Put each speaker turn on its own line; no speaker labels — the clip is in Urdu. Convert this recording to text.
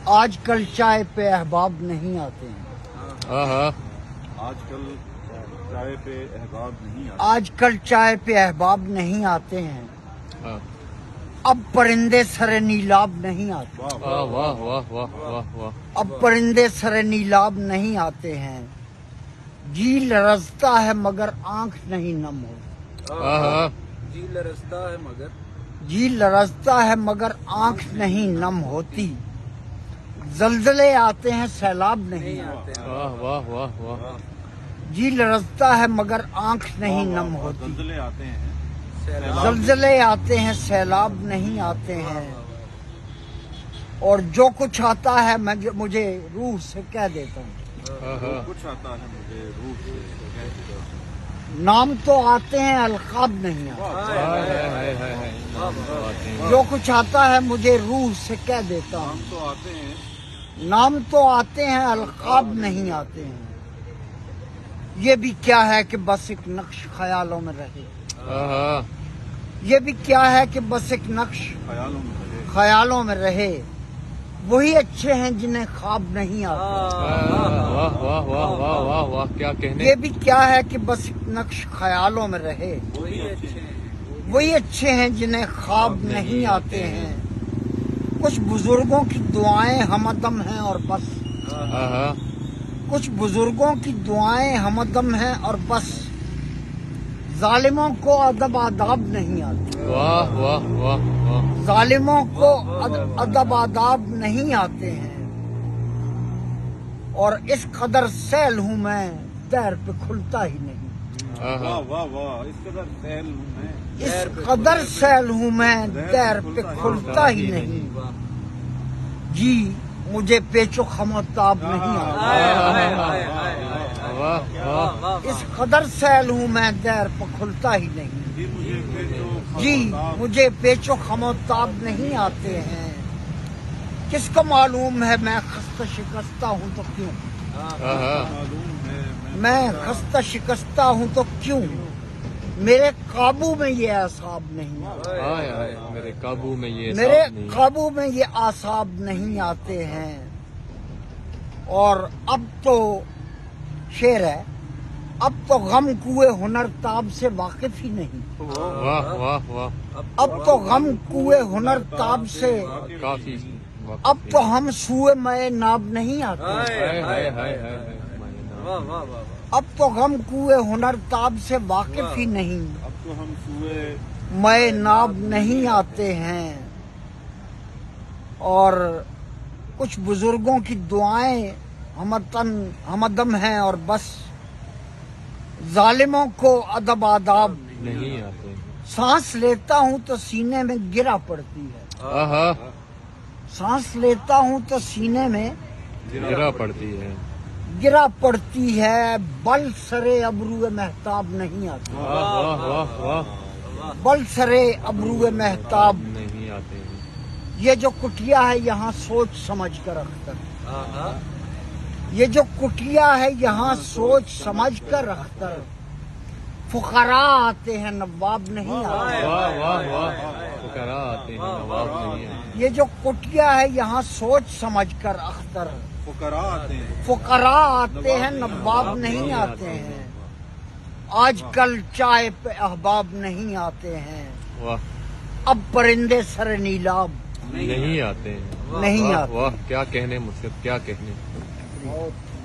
آج کل چائے پہ احباب نہیں آتے ہیں.
آج کل چائے پہ احباب نہیں آتے.
آج کل چائے پہ احباب نہیں آتے ہیں. اب پرندے سر نیلاب نہیں آتے.
واہ واہ واہ واہ واہ واہ.
اب پرندے سر نیلاب نہیں آتے ہیں. جی لرزتا ہے مگر آنکھ نہیں نم ہوتی.
جی لرزتا ہے مگر
جی لرزتا ہے مگر آنکھ نہیں نم ہوتی. زلزلے آتے ہیں سیلاب نہیں آتے.
واہ واہ واہ واہ.
جی لرزتا ہے مگر آنکھ نہیں نم ہوتی.
زلزلے آتے ہیں
زلزلے آتے ہیں سیلاب نہیں آتے ہیں. اور جو کچھ آتا ہے مجھے روح سے کہہ دیتا ہوں.
کچھ آتا ہے مجھے روح سے کہہ دیتا ہوں.
نام تو آتے ہیں القاب نہیں آتے. جو کچھ آتا ہے مجھے روح سے کہہ دیتا ہوں.
تو آتے ہیں
نام تو آتے ہیں القاب نہیں آتے ہیں. یہ بھی کیا ہے کہ بس ایک نقش خیالوں میں رہے. یہ بھی کیا ہے کہ بس ایک نقش خیالوں میں رہے. وہی اچھے ہیں جنہیں خواب نہیں آتے.
واہ واہ واہ واہ واہ واہ. کیا کہنے.
یہ بھی کیا ہے کہ بس ایک نقش خیالوں میں رہے. وہی اچھے ہیں جنہیں خواب نہیں آتے ہیں. کچھ بزرگوں کی دعائیں ہمدم ہیں اور بس. کچھ بزرگوں کی دعائیں ہمدم ہیں اور بس. ظالموں کو ادب آداب نہیں آتے.
واہ واہ واہ واہ.
ظالموں کو ادب آداب نہیں آتے ہیں. اور اس قدر سیل ہوں میں دیر پہ کھلتا ہی نہیں.
واہ واہ واہ. اس قدر سیل ہوں میں
اس قدر سیل ہوں میں دیر پہ کھلتا ہی نہیں. جی مجھے پیچ و خم و تاب نہیں آتا. اس قدر سیل ہوں میں دیر پہ کھلتا ہی نہیں. جی مجھے پیچ و خم و تاب نہیں آتے ہیں. کس کو معلوم ہے میں خستہ شکستہ ہوں تو کیوں. میں خستہ شکستہ ہوں تو کیوں. میرے قابو میں یہ اعصاب نہیں آتے.
میرے قابو میں یہ
میرے قابو میں یہ اعصاب نہیں آتے ہیں. اور اب تو شعر ہے. اب تو غم کوئے ہنر تاب سے واقف ہی نہیں.
واہ واہ واہ.
اب تو غم کوئے ہنر تاب سے
کافی.
اب تو ہم سوئے مئے ناب نہیں آتے. اب تو غم کوئے ہنر تاب سے واقف ہی نہیں.
اب تو ہم سوئے
مئے ناب نہیں آتے ہیں. اور کچھ بزرگوں کی دعائیں ہمدم ہیں اور بس. ظالموں کو ادب آداب
نہیں آتے.
سانس لیتا ہوں تو سینے میں گرا پڑتی ہے. سانس لیتا ہوں تو سینے میں
گرا پڑتی ہے.
گرا پڑتی ہے. بل سرے ابرو مہتاب نہیں آتے.
واہ واہ واہ.
بل سرے ابرو مہتاب
نہیں آتے ہیں.
یہ جو کٹیا ہے یہاں سوچ سمجھ کر اختر. یہ جو کٹیا ہے یہاں سوچ سمجھ کر اختر. فقراء آتے ہیں نواب نہیں آتے.
واہ واہ واہ. فقراء آتے ہیں نواب نہیں آتے.
یہ جو کٹیا ہے یہاں سوچ سمجھ کر اختر.
فقراء آتے ہیں.
فقراء آتے ہیں نواب نہیں آتے ہیں. آج کل چائے پہ احباب نہیں آتے ہیں.
واہ.
اب پرندے سر نیلاب
نہیں آتے ہیں.
نہیں
واہ
آتے.
واہ. کیا کہنے مجھ سے. کیا کہنے.
بہت